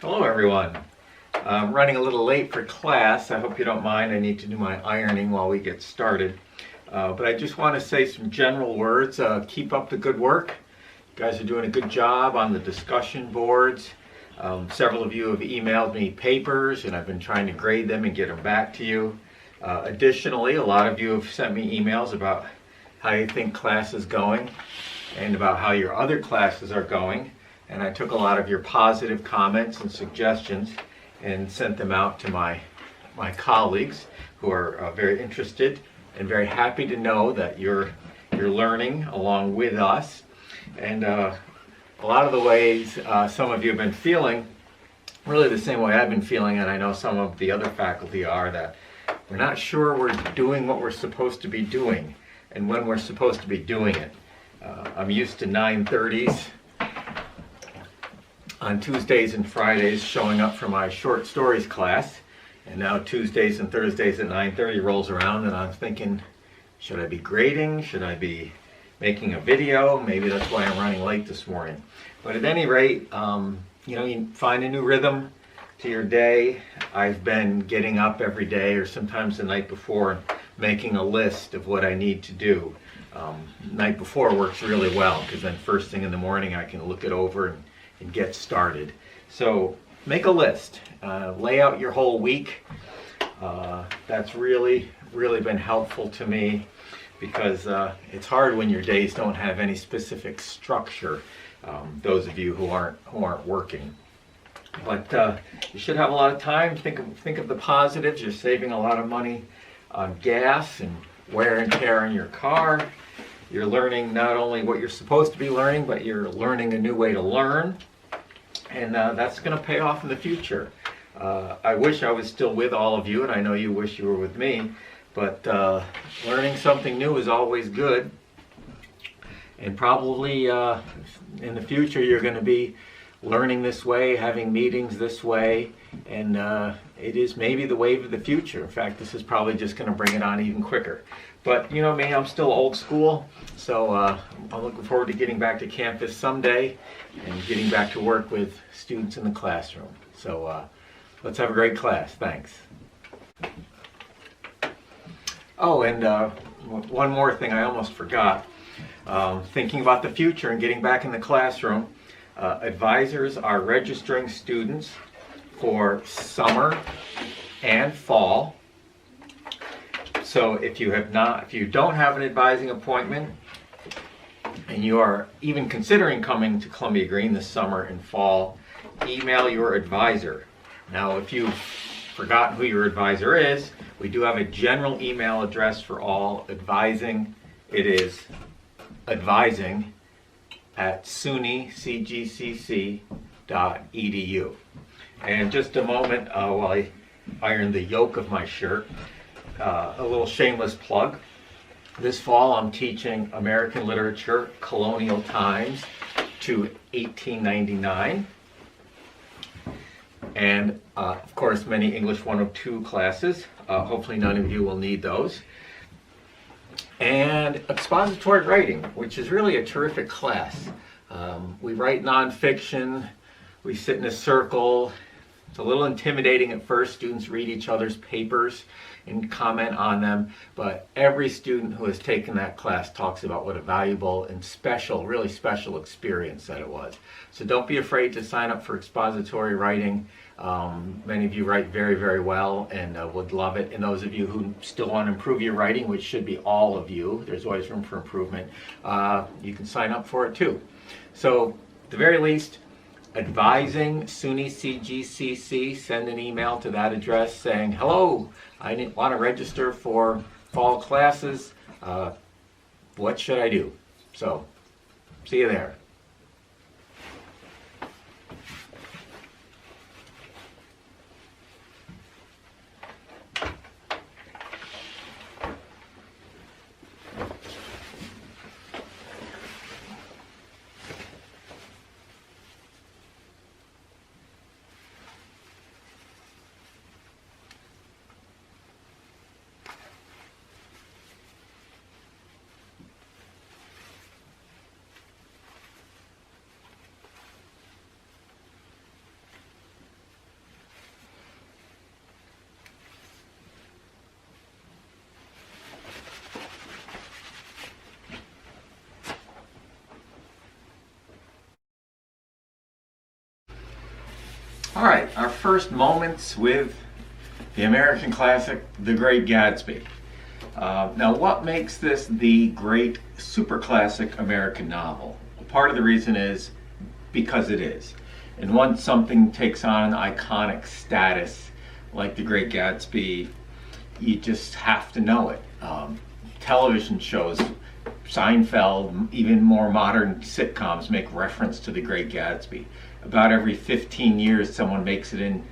Hello everyone. I'm running a little late for class. I hope you don't mind. I need to do my ironing while we get started. But I just want to say some general words. Keep up the good work. You guys are doing a good job on the discussion boards. Several of you have emailed me papers and I've been trying to grade them and get them back to you. Additionally, a lot of you have sent me emails about how you think class is going and about how your other classes are going. And I took a lot of your positive comments and suggestions and sent them out to my colleagues who are very interested and very happy to know that you're learning along with us. And a lot of the ways some of you have been feeling, really the same way I've been feeling, and I know some of the other faculty are, that we're not sure we're doing what we're supposed to be doing and when we're supposed to be doing it. I'm used to 9:30s on Tuesdays and Fridays showing up for my short stories class, and now Tuesdays and Thursdays at 9:30 rolls around and I'm thinking, should I be grading? Should I be making a video? Maybe that's why I'm running late this morning. But at any rate, you find a new rhythm to your day. I've been getting up every day or sometimes the night before making a list of what I need to do. Night before works really well because then first thing in the morning I can look it over and get started. So make a list, lay out your whole week. That's really been helpful to me because it's hard when your days don't have any specific structure, those of you who aren't working. But you should have a lot of time. Think of the positives. You're saving a lot of money on gas and wear and tear in your car. You're learning not only what you're supposed to be learning, but you're learning a new way to learn. And that's going to pay off in the future. I wish I was still with all of you, and I know you wish you were with me, but learning something new is always good. And probably in the future you're going to be learning this way, having meetings this way, and it is maybe the wave of the future. In fact, this is probably just going to bring it on even quicker. But you know me, I'm still old school, so I'm looking forward to getting back to campus someday and getting back to work with students in the classroom. So let's have a great class. Thanks. Oh, and one more thing I almost forgot. Thinking about the future and getting back in the classroom, advisors are registering students for summer and fall. So if you don't have an advising appointment and you are even considering coming to Columbia Green this summer and fall, email your advisor. Now, if you've forgotten who your advisor is, we do have a general email address for all advising. It is advising@sunycgcc.edu. And just a moment while I iron the yoke of my shirt, a little shameless plug. This fall I'm teaching American literature, colonial times to 1899. And of course many English 102 classes. Hopefully none of you will need those. And expository writing, which is really a terrific class. We write nonfiction, we sit in a circle. It's a little intimidating at first. Students read each other's papers and comment on them, but every student who has taken that class talks about what a valuable and special, really special experience that it was. So don't be afraid to sign up for expository writing. Many of you write very well and would love it. And those of you who still want to improve your writing, which should be all of you, there's always room for improvement, you can sign up for it too. So at the very least, advising SUNY CGCC, send an email to that address saying, hello, I want to register for fall classes. What should I do? So, see you there. All right, our first moments with the American classic, The Great Gatsby. Now, what makes this the great super classic American novel? Part of the reason is because it is. And once something takes on an iconic status like The Great Gatsby, you just have to know it. Television shows, Seinfeld, even more modern sitcoms make reference to The Great Gatsby. About every 15 years, someone makes it in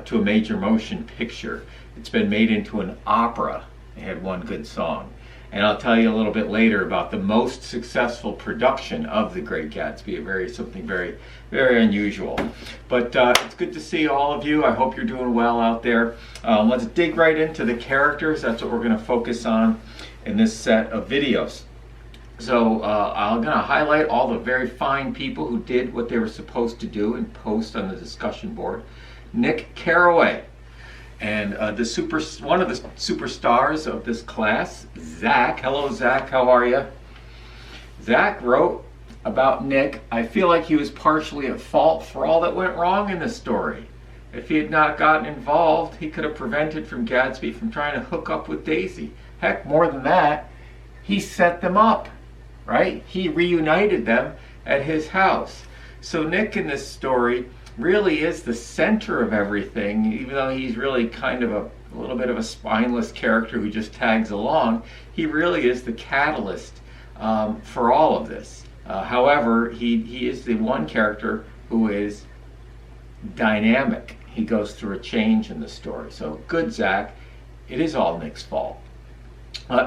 to a major motion picture. It's been made into an opera. It had one good song. And I'll tell you a little bit later about the most successful production of The Great Gatsby, something very, very unusual. But it's good to see all of you. I hope you're doing well out there. Let's dig right into the characters. That's what we're going to focus on in this set of videos. So I'm going to highlight all the very fine people who did what they were supposed to do and post on the discussion board. Nick Carraway. And one of the superstars of this class, Zach. Hello, Zach. How are you? Zach wrote about Nick, I feel like he was partially at fault for all that went wrong in this story. If he had not gotten involved, he could have prevented Gatsby from trying to hook up with Daisy. Heck, more than that, he set them up, right? He reunited them at his house. So Nick in this story really is the center of everything, even though he's really kind of a little bit of a spineless character who just tags along. He really is the catalyst for all of this. However, he is the one character who is dynamic. He goes through a change in the story. So good, Zach. It is all Nick's fault.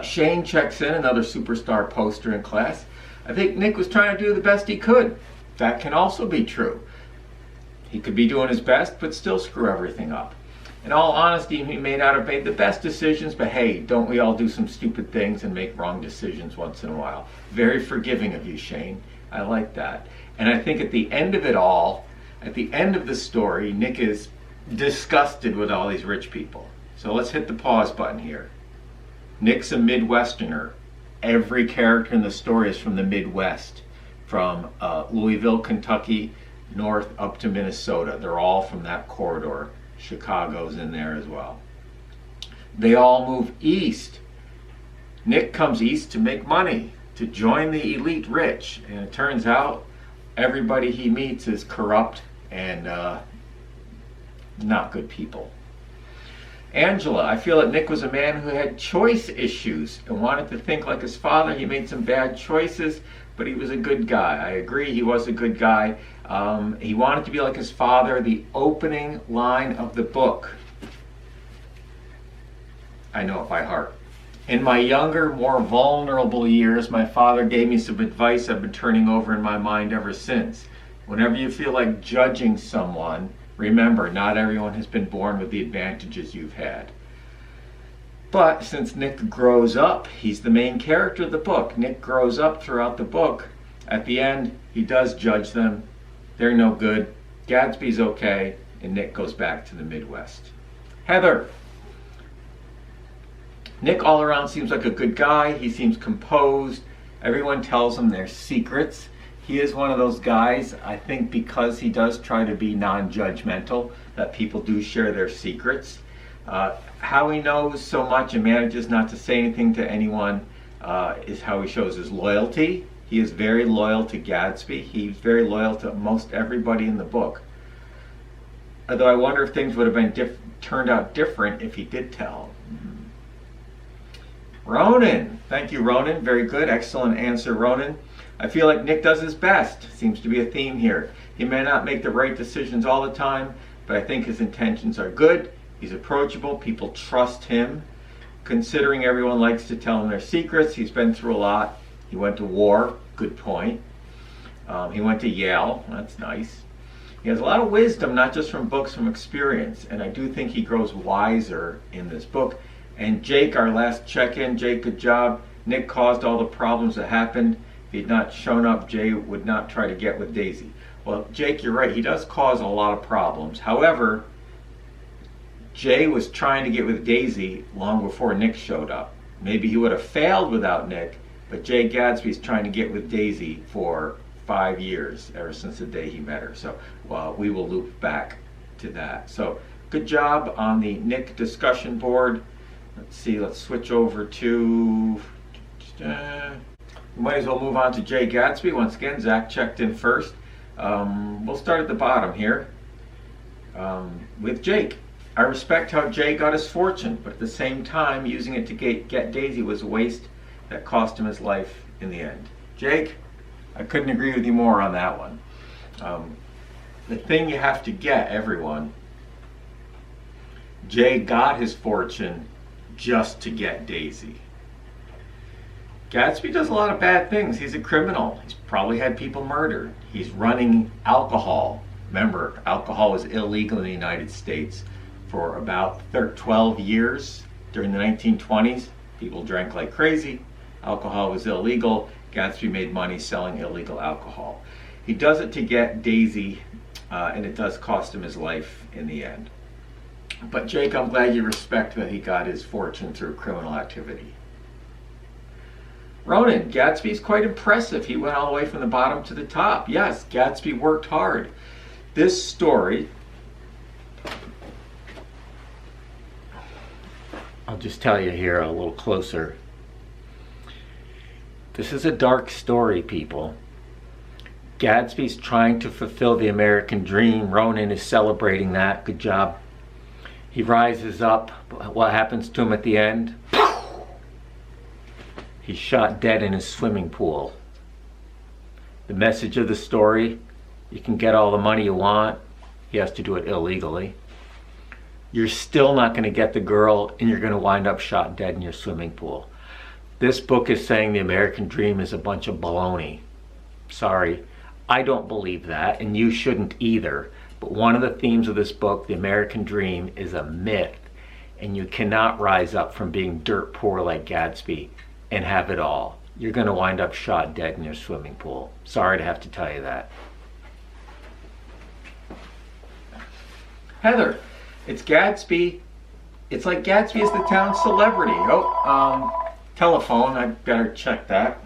Shane checks in, another superstar poster in class. I think Nick was trying to do the best he could. That can also be true. He could be doing his best, but still screw everything up. In all honesty, he may not have made the best decisions, but hey, don't we all do some stupid things and make wrong decisions once in a while? Very forgiving of you, Shane. I like that. And I think at the end of it all, at the end of the story, Nick is disgusted with all these rich people. So let's hit the pause button here. Nick's a Midwesterner. Every character in the story is from the Midwest, from Louisville, Kentucky, north up to Minnesota. They're all from that corridor. Chicago's in there as well. They all move east. Nick comes east to make money, to join the elite rich. And it turns out everybody he meets is corrupt and not good people. Angela, I feel that Nick was a man who had choice issues and wanted to think like his father. He made some bad choices, but he was a good guy. I agree, he was a good guy. He wanted to be like his father. The opening line of the book, I know it by heart. In my younger, more vulnerable years, my father gave me some advice I've been turning over in my mind ever since. Whenever you feel like judging someone, remember, not everyone has been born with the advantages you've had. But since Nick grows up, he's the main character of the book. Nick grows up throughout the book. At the end, he does judge them. They're no good. Gatsby's okay, and Nick goes back to the Midwest. Heather. Nick all around seems like a good guy. He seems composed. Everyone tells him their secrets. He is one of those guys, I think because he does try to be non-judgmental, that people do share their secrets. How he knows so much and manages not to say anything to anyone is how he shows his loyalty. He is very loyal to Gatsby. He's very loyal to most everybody in the book. Although I wonder if things would have been turned out different if he did tell. Ronan. Thank you, Ronan. Very good. Excellent answer, Ronan. I feel like Nick does his best. Seems to be a theme here. He may not make the right decisions all the time, but I think his intentions are good. He's approachable. People trust him. Considering everyone likes to tell him their secrets, he's been through a lot. He went to war. Good point. He went to Yale. That's nice. He has a lot of wisdom, not just from books, from experience. And I do think he grows wiser in this book. And Jake, our last check-in. Jake, good job. Nick caused all the problems that happened. If he had not shown up, Jay would not try to get with Daisy. Well, Jake, you're right. He does cause a lot of problems. However, Jay was trying to get with Daisy long before Nick showed up. Maybe he would have failed without Nick, but Jay Gatsby's trying to get with Daisy for 5 years, ever since the day he met her. So we will loop back. to that. So good job on the Nick discussion board. Let's see, let's switch over to, we might as well move on to Jay Gatsby. Once again, Zach checked in first. We'll start at the bottom here with Jake. I respect how Jay got his fortune, but at the same time, using it to get Daisy was a waste that cost him his life in the end. Jake, I couldn't agree with you more on that one. The thing you have to get, everyone, Jay got his fortune just to get Daisy. Gatsby does a lot of bad things. He's a criminal. He's probably had people murdered. He's running alcohol. Remember, alcohol was illegal in the United States for about 12 years. During the 1920s, people drank like crazy. Alcohol was illegal. Gatsby made money selling illegal alcohol. He does it to get Daisy, and it does cost him his life in the end. But Jake, I'm glad you respect that he got his fortune through criminal activity. Ronan, Gatsby's quite impressive. He went all the way from the bottom to the top. Yes, Gatsby worked hard. This story, I'll just tell you here a little closer. This is a dark story, people. Gatsby's trying to fulfill the American dream. Ronan is celebrating that. Good job. He rises up. What happens to him at the end? He's shot dead in his swimming pool. The message of the story, you can get all the money you want. He has to do it illegally. You're still not going to get the girl, and you're going to wind up shot dead in your swimming pool. This book is saying the American dream is a bunch of baloney. Sorry, I don't believe that, and you shouldn't either. But one of the themes of this book, the American dream, is a myth, and you cannot rise up from being dirt poor like Gatsby and have it all. You're going to wind up shot dead in your swimming pool. Sorry to have to tell you that. Heather, it's Gatsby. It's like Gatsby is the town celebrity. Oh, telephone. I better check that.